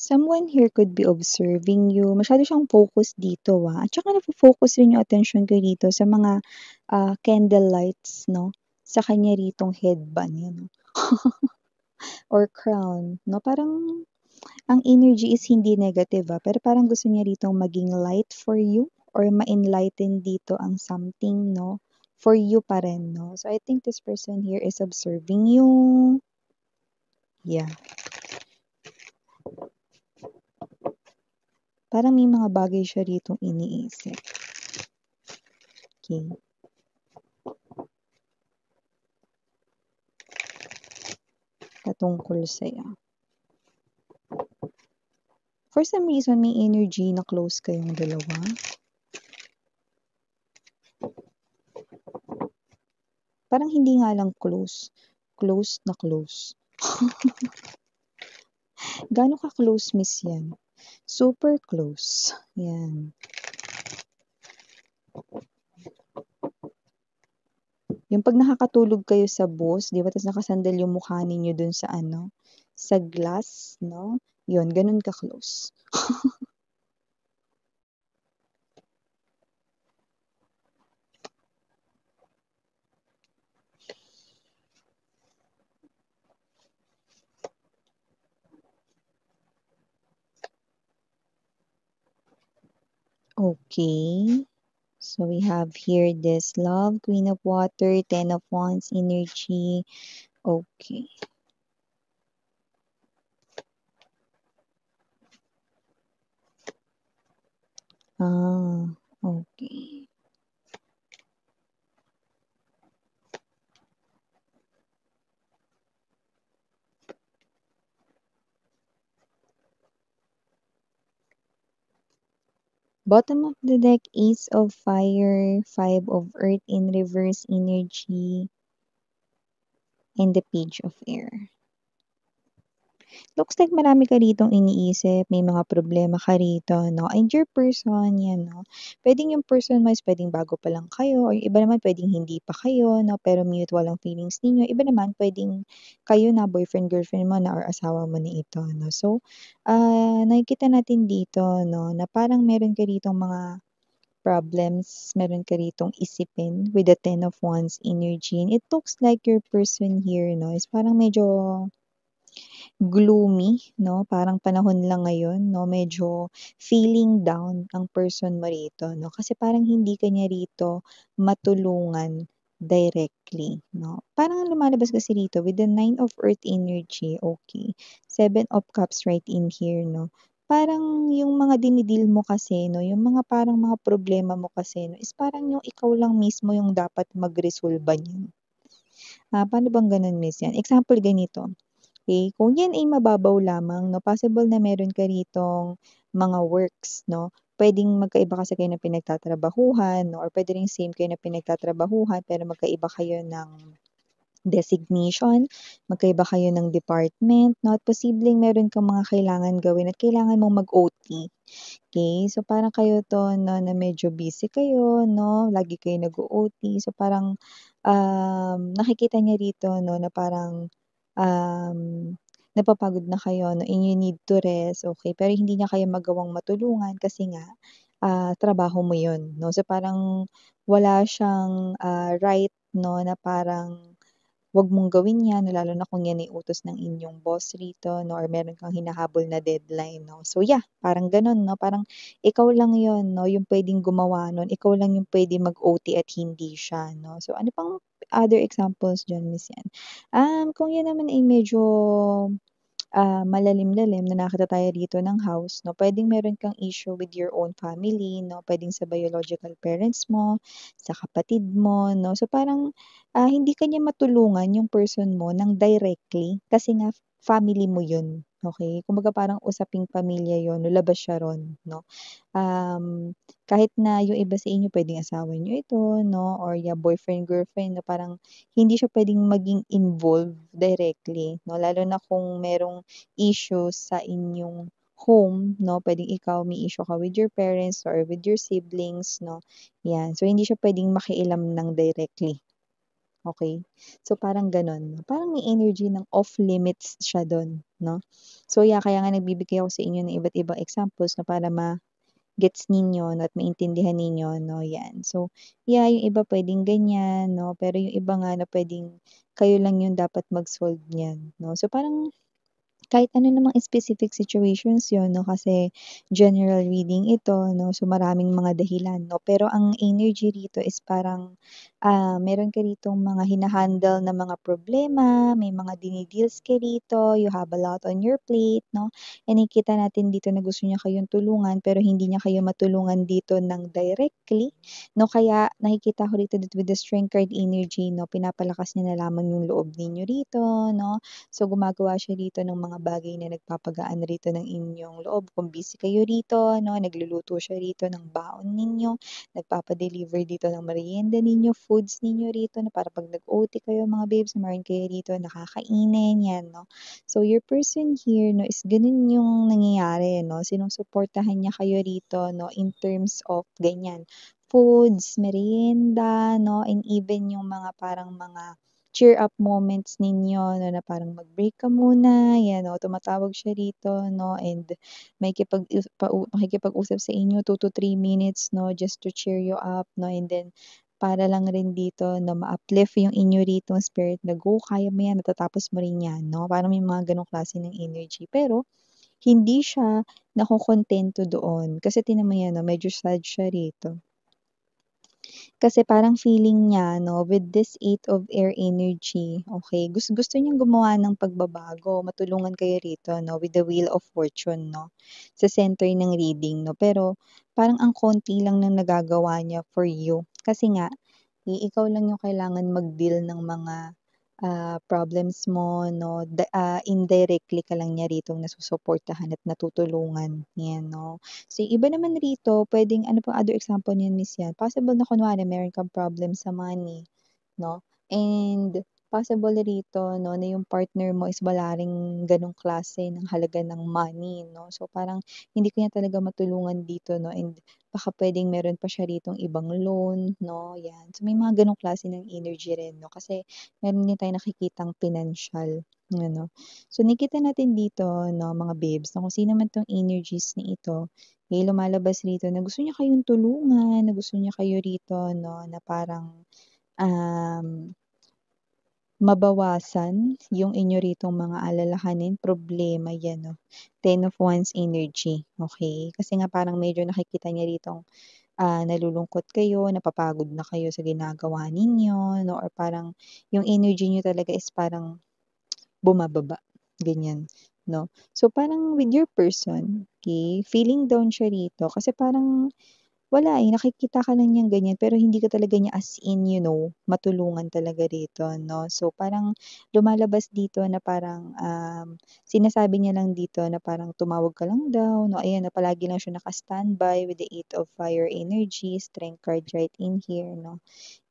Someone here could be observing you. Masyado siyang focus dito, At saka nafo-focus rin yung attention ko dito sa mga, candle lights 'no, sa kanya ritong headband, 'yan oh, or crown 'no. Parang ang energy is hindi negative, pero parang gusto niya ritong maging light for you or ma-enlighten dito ang something 'no, for you pa rin 'no. So, I think this person here is observing you. Yeah. Parang may mga bagay siya ritong iniisip. Okay. Patungkol sa'yo. For some reason, may energy na close kayong dalawa. Parang hindi nga lang close, close na close. Gaano ka-close, miss, yan? Super close. Yan. Yung 'pag nakakatulog kayo sa bus, 'di ba, ta's nakasandal yung mukha ninyo dun sa ano, sa glass 'no, yun ganun ka-close. Okay. So we have here this love, Queen of Water, Ten of Wands energy. Okay. Okay. Bottom of the deck, Ace of Fire, Five of Earth in reverse energy, and the Page of Air. Looks like marami ka ritong iniisip, may mga problema ka rito, 'no? And your person, 'yan, 'no? Puwedeng yung person mo is puwedeng bago pa lang kayo or yung iba naman puwedeng hindi pa kayo, 'no, pero mutual ang feelings ninyo. Iba naman puwedeng kayo na, boyfriend, girlfriend mo na or asawa mo na ito, 'no? So, nakikita natin dito, 'no, na parang meron ka ritong mga problems, meron ka ritong isipin with the Ten of Wands energy. And it looks like your person here, 'no, is parang medyo gloomy 'no, parang panahon lang ngayon 'no, medyo feeling down ang person mo rito 'no, kasi parang hindi ka niya rito matulungan directly 'no. Parang lumalabas kasi rito with the Nine of Earth energy, okay, Seven of Cups right in here 'no. Parang yung mga dini mo kasi 'no, yung mga parang mga problema mo kasi 'no, is parang yung ikaw lang mismo yung dapat magresolba niyan. Paano bang gano'n, miss, 'yan? Example ganito. Okay, kung yan ay mababaw lamang 'no, possible na meron ka ritong mga works 'no. Puwedeng magkaiba kasi kayo ng pinagtatrabahuhan 'no, or puwede ring same kayo ng pinagtatrabahuhan pero magkaiba kayo ng designation, magkaiba kayo ng department 'no, at posibleng meron kang mga kailangan gawin at kailangan mong mag-OT. Okay, so parang kayo 'to 'no, na medyo busy kayo 'no, lagi kayo nag-o-OT. So parang, nakikita niya rito 'no, na parang, um, napapagod na kayo 'no, and you need to rest, okay. Pero hindi niya kayo magawang matulungan kasi nga, trabaho mo 'yun 'no. So parang wala siyang, right 'no, na parang 'wag mong gawin 'yan, lalo na kung 'yan ay utos ng inyong boss rito 'no, or meron kang hinahabol na deadline 'no. So yeah, parang gano'n 'no, parang ikaw lang 'yun 'no, yung puwedeng gumawa nun, ikaw lang yung puwedeng mag-OT at hindi siya 'no. So ano pang other examples diyan, miss, 'yan? Kung 'yan naman ay medyo malalim-lalim na nakakita tayo dito ng house 'no, puwedeng meron kang issue with your own family 'no, puwedeng sa biological parents mo, sa kapatid mo 'no. So parang, hindi ka niya matulungan yung person mo ng directly kasi nga family mo yun, okey? Kumbaga parang usaping pamilya yun, lumabas siya ro'n 'no. Kahit na yung iba sa inyo puwedeng asawa niyo ito 'no, or boyfriend, girlfriend na parang hindi siya puwedeng maging involved directly 'no, lalo na kung merong issue sa inyong home 'no, puwedeng ikaw may issue ka with your parents or with your siblings 'no, 'yan. So hindi siya puwedeng makialam ng directly. okey? So, parang gano'n 'no, parang may energy ng off limits siya do'n 'no. So, yeah, kaya nga nagbibigay ako sa inyo ng iba't ibang examples na para gets ninyo 'no at maintindihan ninyo 'no, 'yan. So, yeah, yung iba puwedeng ganyan 'no, pero yung iba nga na puwedeng kayo lang yung dapat mag-solve niyan 'no. So, parang kahit ano namang specific situations yun 'no, kasi general reading ito 'no, so maraming mga dahilan 'no. Pero ang energy rito is parang, meron ka ritong mga hina-handle na mga problema, may mga dini-deals ka rito, you have a lot on your plate 'no. And nakikita natin dito na gusto niya kayong tulungan pero hindi niya kayo matulungan dito ng directly 'no. Kaya nakikita ko rito with the strength card energy 'no, pinapalakas niya na lamang yung loob ninyo rito 'no. So, gumagawa siya rito ng mga bagay na nagpapagaan rito ng inyong loob. Kung busy kayo rito 'no, nagluluto siya rito ng baon ninyo, nagpapa-deliver dito ng merienda ninyo, foods ninyo rito na para 'pag nag-OT kayo mga babes, meron kayo rito na kakainin, 'yan 'no. So, your person here 'no is gano'n yung nangyayari 'no, sinusuportahan niya kayo rito 'no in terms of ganyan, foods, merienda 'no, and even yung mga parang mga cheer up moments ninyo 'no, na parang mag-break ka muna, 'yan 'no, tumatawag siya rito 'no, and makikipag-usap sa inyo 2 to 3 minutes 'no, just to cheer you up 'no, and then para lang rin dito na ma-uplift yung inyo ritong spirit na, "Go, kaya mo 'yan, matatapos mo rin 'yan," 'no, parang may mga gano'ng klase ng energy. Pero hindi siya nakokontento doon, kasi tingnan mo 'yan 'no, medyo sad siya rito. Kasi parang feeling niya 'no, with this 8 of Air energy, okey, gusto niyang gumawa ng pagbabago, matulungan kayo rito 'no, with the Wheel of Fortune 'no, sa center ng reading 'no. Pero parang ang konti lang ng nagagawa niya for you. Kasi nga, ikaw lang yung kailangan mag-deal ng mga, problems mo 'no, indirectly ka lang niya ritong nasusuportahan at natutulungan, 'yan 'no. So, yung iba naman rito puwedeng ano pang other example niyan Miss yan, possible na kunwari meron kang problem sa money 'no, and possible rito 'no na yung partner mo is wala ring gano'ng klase ng halaga ng money 'no. So, parang hindi ka niya talaga matulungan dito 'no, and baka puwedeng meron pa siya ritong ibang loan 'no, 'yan. So, may mga gano'ng klase ng energy rin 'no, kasi meron din tayong nakikitang pinansiyal, ano. So, nakikita natin dito 'no mga babes na kung sino man 'tong energies na ito, lumalabas rito na gusto niya kayong tulungan, na gusto niya kayo rito 'no, na parang, um, mabawasan yung inyo ritong mga alalahanin, problema 'yan 'no. 10 of Wands energy, okey? Kasi nga parang medyo nakikita niya ritong, nalulungkot kayo, napapagod na kayo sa ginagawa ninyo 'no, or parang yung energy niyo talaga is parang bumababa, ganyan 'no. So, parang with your person, okey, feeling down siya rito kasi parang wala, nakikita ka lang niyang ganyan pero hindi ka talaga niya as in, matulungan talaga rito 'no. So, parang lumalabas dito na parang, sinasabi niya lang dito na parang tumawag ka lang daw 'no, ayan na palagi lang siya naka-standby with the 8 of Fire energy, Strength card right in here 'no.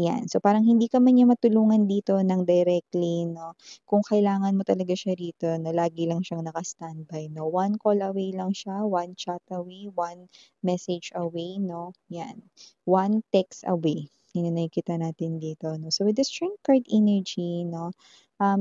'Yan, so parang hindi ka man niya matulungan dito ng directly 'no, kung kailangan mo talaga siya rito na lagi lang siyang naka-standby 'no, one call away lang siya, one chat away, one message away 'no, 'yan. One text away, 'yun yung nakikita natin dito 'no. So with the Strength card energy 'no,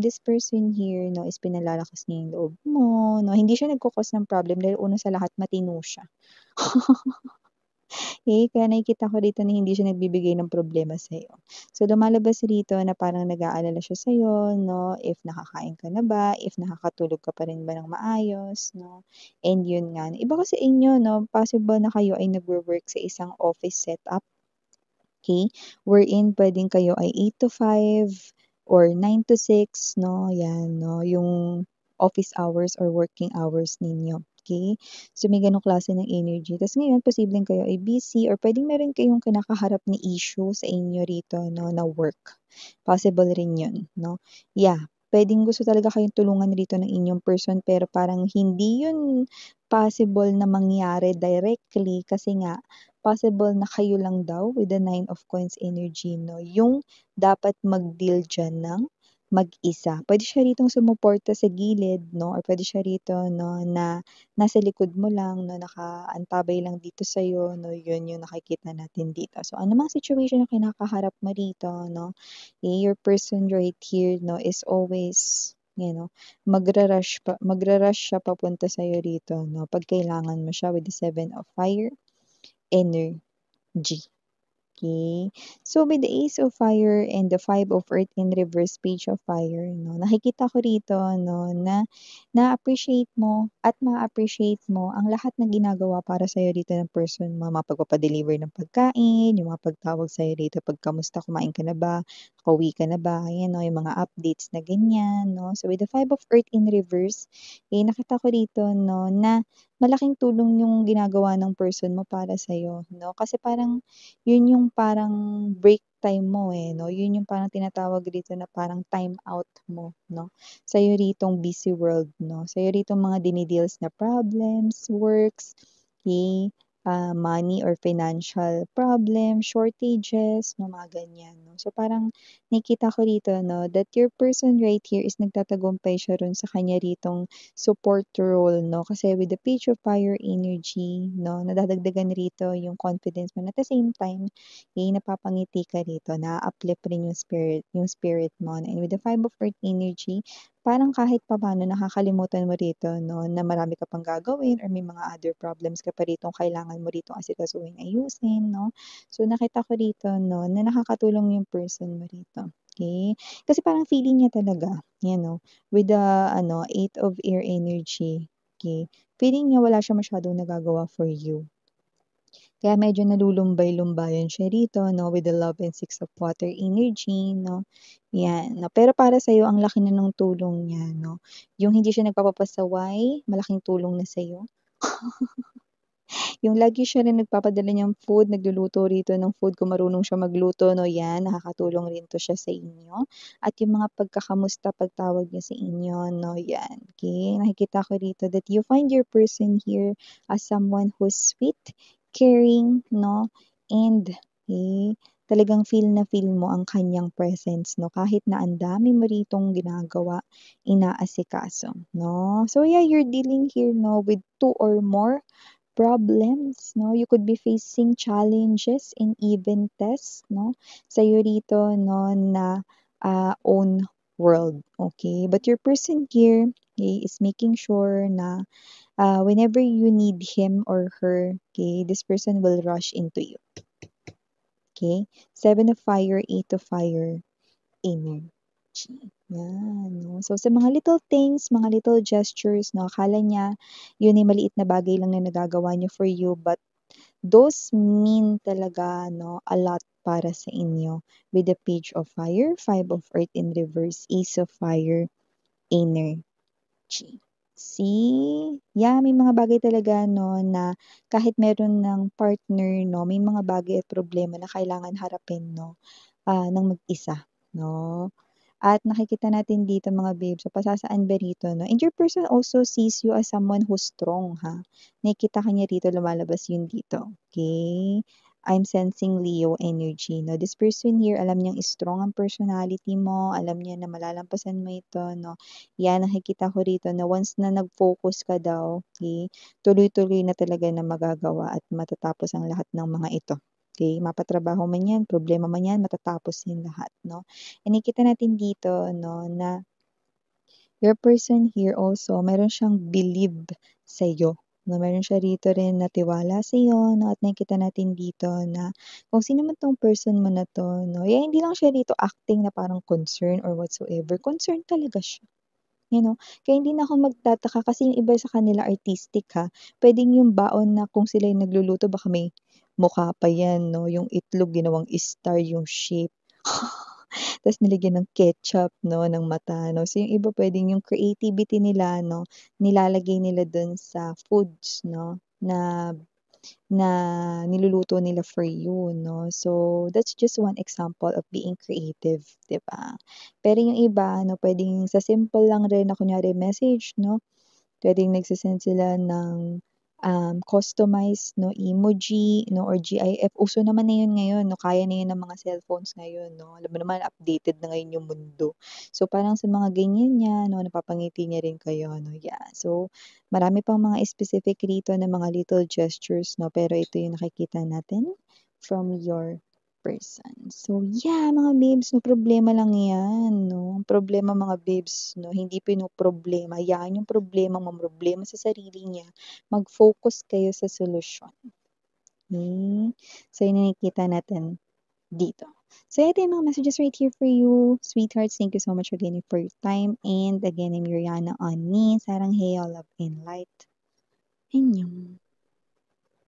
this person here 'no is pinalalakas niya yung loob mo 'no, hindi siya nagko-cause ng problem dahil una sa lahat matino siya. Kaya nakikita ko rito na hindi siya nagbibigay ng problema sa'yo. So, lumalabas rito na parang nag-aalala siya sa'yo 'no, if nakakain ka na ba, if nakakatulog ka pa rin ba ng maayos 'no, and yun nga. Iba kasi inyo 'no, possible na kayo ay nagwo-work sa isang office setup, okey, wherein puwedeng kayo ay 8 to 5 or 9 to 6 'no, 'yan 'no, yung office hours or working hours ninyo, okey. So, may gano'ng klase ng energy ta's ngayon posibleng kayo ay busy or puwedeng meron kayong kinakaharap na issue sa inyo rito 'no, na work. Possible rin 'yun 'no. Yeah, puwedeng gusto talaga kayong tulungan rito ng inyong person pero parang hindi 'yun possible na mangyari directly kasi nga possible na kayo lang daw with the 9 of Coins energy 'no, yung dapat mag-deal diyan ng mag-isa. Puwede siya ritong sumuporta sa gilid 'no, or puwede siya rito 'no, na nasa likod mo lang 'no, nakaantabay lang dito sa'yo 'no, yun yung nakikita natin dito. So, anumang situation na kinakaharap mo rito 'no, your person right here 'no, is always magra-rush siya papunta sa'yo rito 'no, 'pag kailangan mo siya with the 7 of fire energy. Okay. So, with the Ace of Fire and the Five of Earth in reverse, Page of Fire 'no, nakikita ko rito 'no, na na-appreciate mo at ma-appreciate mo ang lahat ng ginagawa para sa'yo rito ng person mo. Mga pagpapa-deliver ng pagkain, yung mga pagtawag sa'yo rito 'pag kamusta, kumain ka na ba, nakauwi ka na ba, ayan 'no, yung mga updates na ganyan 'no. So, with the Five of Earth in reverse, nakita ko rito 'no, na malaking tulong yung ginagawa ng person mo para sa'yo 'no. Kasi parang yun yung parang break time mo, no? Yun yung parang tinatawag dito na parang time out mo, no? Sa'yo ritong busy world, no? Sa'yo ritong mga dinideals na problems, works, okay? Money or financial problems, shortages, no, mga ganyan, no? So, parang nakikita ko rito, no, that your person right here is nagtatagumpay siya ron sa kanya ritong support role, no? Kasi with the Page of Fire energy, no, nadadagdagan rito yung confidence mo. At the same time, napapangiti ka rito, na-uplift rin yung spirit mo. And with the Five of Earth energy, parang kahit papaano nakakalimutan mo rito, no, na marami ka pang gagawin or may mga other problems ka pa rito kailangan mo rito asikasuhin, ayusin, no? So, nakita ko rito, no, na nakakatulong yung person mo rito. Okay? Kasi parang feeling niya talaga, with the Eight of Air energy, okay, feeling niya wala siya masyadong nagagawa for you. Kaya medyo nalulumbay-lumbayan siya rito 'no, with the Love and Six of Water energy 'no, 'yan 'no. Pero para sa'yo ang laki na ng tulong niya 'no, yung hindi siya nagpapapasaway, malaking tulong na sa'yo. Yung lagi siya rin nagpapadala niyang food, nagluluto rito ng food kung marunong siya magluto 'no, 'yan nakakatulong rin 'to siya sa inyo. At yung mga pagkakamusta, pagtawag niya sa inyo 'no, 'yan, okey. Nakikita ko rito that you find your person here as someone who's sweet, caring 'no, and talagang feel na feel mo ang kanyang presence 'no, kahit na ang dami mo ritong ginagawa, inaasikaso 'no. So yeah, you're dealing here 'no with 2 or more problems 'no, you could be facing challenges and even tests 'no, sa'yo rito 'no na, own world, okay. But your person here, is making sure na, whenever you need him or her, okay, this person will rush into you, okay. Seven of Fire, Eight of Fire energy, 'yan 'no. So, sa mga little things, mga little gestures 'no, akala niya yun ay maliit na bagay lang na nagagawa niya for you, but those mean talaga 'no, a lot para sa inyo with the Page of Fire, Five of Earth in reverse, Ace of Fire energy. See? Yeah, may mga bagay talaga 'no, na kahit meron ng partner 'no, may mga bagay at problema na kailangan harapin 'no, ng mag-isa 'no. At nakikita natin dito mga babe, so pasasaan ba rito 'no, and your person also sees you as someone who's strong ha. Nakikita ka niya rito, lumalabas yun dito, okay. I'm sensing Leo energy 'no. This person here alam niyang strong ang personality mo, alam niya na malalampasan mo ito 'no. Yan, nakikita ko rito na once na nag-focus ka daw, okay, tuloy-tuloy na talaga na magagawa at matatapos ang lahat ng mga ito. Okay, mapatrabaho man 'yan, problema man 'yan, matatapos 'yan lahat 'no. And nakikita natin dito 'no, na your person here also meron siyang believe sa'yo, 'no, meron siya rito rin na tiwala sa'yo 'no, at nakikita natin dito na kung sino man 'tong person mo na 'to 'no, hindi lang siya dito acting na parang concern or whatsoever, concern talaga siya. Kaya hindi na ako magtataka kasi yung iba sa kanila artistic ha, puwedeng yung baon na kung sila yung nagluluto baka may mukha pa yan 'no, yung itlog ginawang star yung shape. Tas nilagyan ng ketchup 'no, ng mata 'no. So yung iba puwedeng yung creativity nila 'no, nilalagay nila dun sa foods 'no, na na niluluto nila for you 'no. So, that's just one example of being creative, 'di ba? Pero yung iba ano, puwedeng sa simple lang rin na kunyari message 'no, puwedeng nagse sila ng, customized 'no, emoji 'no, or GIF. Uso naman na 'yun ngayon 'no, kaya na 'yun ng mga cellphones ngayon 'no. Alam mo naman updated na ngayon yung mundo. So, parang sa mga ganyan niya 'no, napapangiti niya rin kayo 'no, yeah. So, marami pang mga specific rito na mga little gestures 'no, pero ito yung nakikita natin from your person. So, yeah, mga babes 'no, problema lang 'yan 'no. Ang problema mga babes 'no, hindi pinoproblema, hayaan yung problema mamroblema sa sarili niya, mag-focus kayo sa solusyon. Hmm, so yun ang nakikita natin dito. So ito yung mga messages right here for you. Sweethearts, thank you so much again for your time. And again, I'm Yuriana on me. Sarang hey, all love and light. Annyeong.